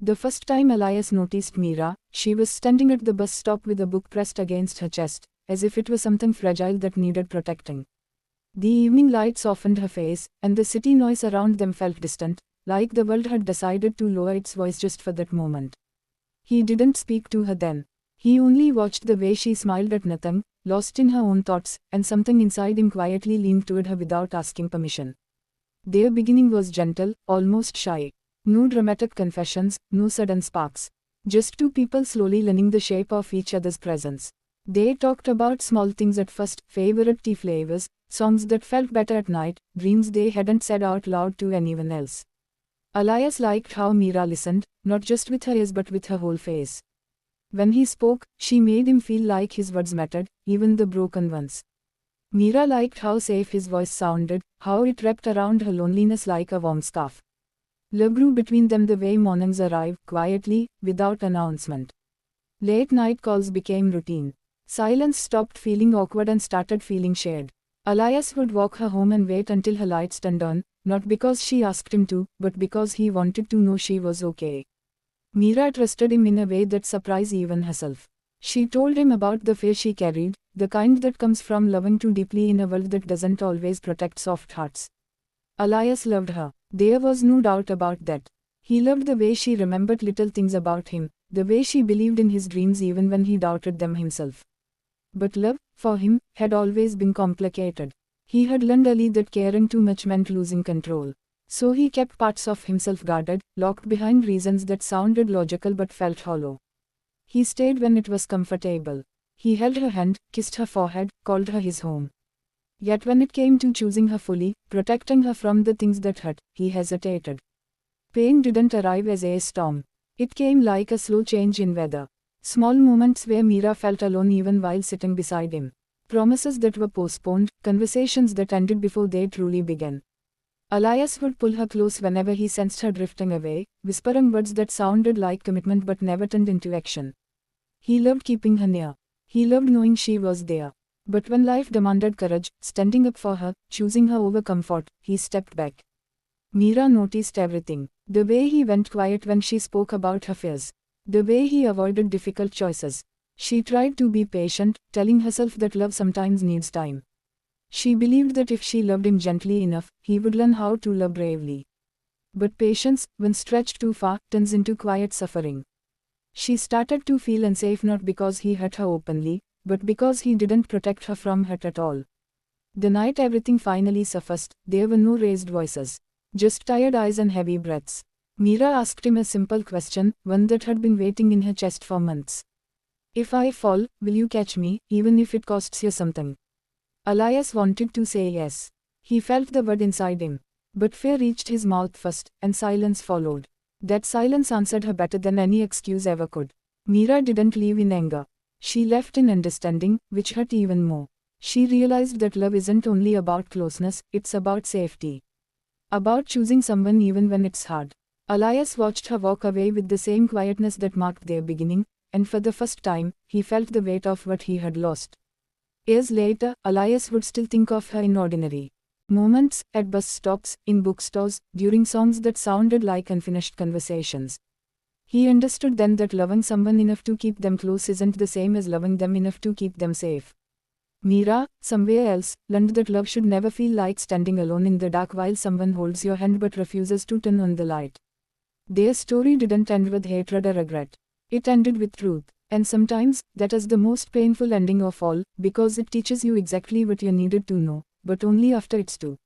The first time Elias noticed Mira, she was standing at the bus stop with a book pressed against her chest, as if it was something fragile that needed protecting. The evening light softened her face, and the city noise around them felt distant, like the world had decided to lower its voice just for that moment. He didn't speak to her then. He only watched the way she smiled at nothing, lost in her own thoughts, and something inside him quietly leaned toward her without asking permission. Their beginning was gentle, almost shy. No dramatic confessions, no sudden sparks. Just two people slowly learning the shape of each other's presence. They talked about small things at first, favorite tea flavors, songs that felt better at night, dreams they hadn't said out loud to anyone else. Elias liked how Mira listened, not just with her ears but with her whole face. When he spoke, she made him feel like his words mattered, even the broken ones. Mira liked how safe his voice sounded, how it wrapped around her loneliness like a warm scarf. Love grew between them the way mornings arrived, quietly, without announcement. Late night calls became routine. Silence stopped feeling awkward and started feeling shared. Elias would walk her home and wait until her lights turned on, not because she asked him to, but because he wanted to know she was okay. Mira trusted him in a way that surprised even herself. She told him about the fear she carried, the kind that comes from loving too deeply in a world that doesn't always protect soft hearts. Elias loved her. There was no doubt about that. He loved the way she remembered little things about him, the way she believed in his dreams even when he doubted them himself. But love, for him, had always been complicated. He had learned early that caring too much meant losing control. So he kept parts of himself guarded, locked behind reasons that sounded logical but felt hollow. He stayed when it was comfortable. He held her hand, kissed her forehead, called her his home. Yet when it came to choosing her fully, protecting her from the things that hurt, he hesitated. Pain didn't arrive as a storm. It came like a slow change in weather. Small moments where Mira felt alone even while sitting beside him. Promises that were postponed, conversations that ended before they truly began. Elias would pull her close whenever he sensed her drifting away, whispering words that sounded like commitment but never turned into action. He loved keeping her near. He loved knowing she was there. But when life demanded courage, standing up for her, choosing her over comfort, he stepped back. Mira noticed everything. The way he went quiet when she spoke about her fears. The way he avoided difficult choices. She tried to be patient, telling herself that love sometimes needs time. She believed that if she loved him gently enough, he would learn how to love bravely. But patience, when stretched too far, turns into quiet suffering. She started to feel unsafe not because he hurt her openly, but because he didn't protect her from hurt at all. The night everything finally surfaced, there were no raised voices. Just tired eyes and heavy breaths. Mira asked him a simple question, one that had been waiting in her chest for months. If I fall, will you catch me, even if it costs you something? Elias wanted to say yes. He felt the word inside him. But fear reached his mouth first, and silence followed. That silence answered her better than any excuse ever could. Mira didn't leave in anger. She left in understanding, which hurt even more. She realized that love isn't only about closeness, it's about safety. About choosing someone even when it's hard. Elias watched her walk away with the same quietness that marked their beginning, and for the first time, he felt the weight of what he had lost. Years later, Elias would still think of her in ordinary moments, at bus stops, in bookstores, during songs that sounded like unfinished conversations. He understood then that loving someone enough to keep them close isn't the same as loving them enough to keep them safe. Mira, somewhere else, learned that love should never feel like standing alone in the dark while someone holds your hand but refuses to turn on the light. Their story didn't end with hatred or regret. It ended with truth. And sometimes, that is the most painful ending of all, because it teaches you exactly what you needed to know, but only after it's too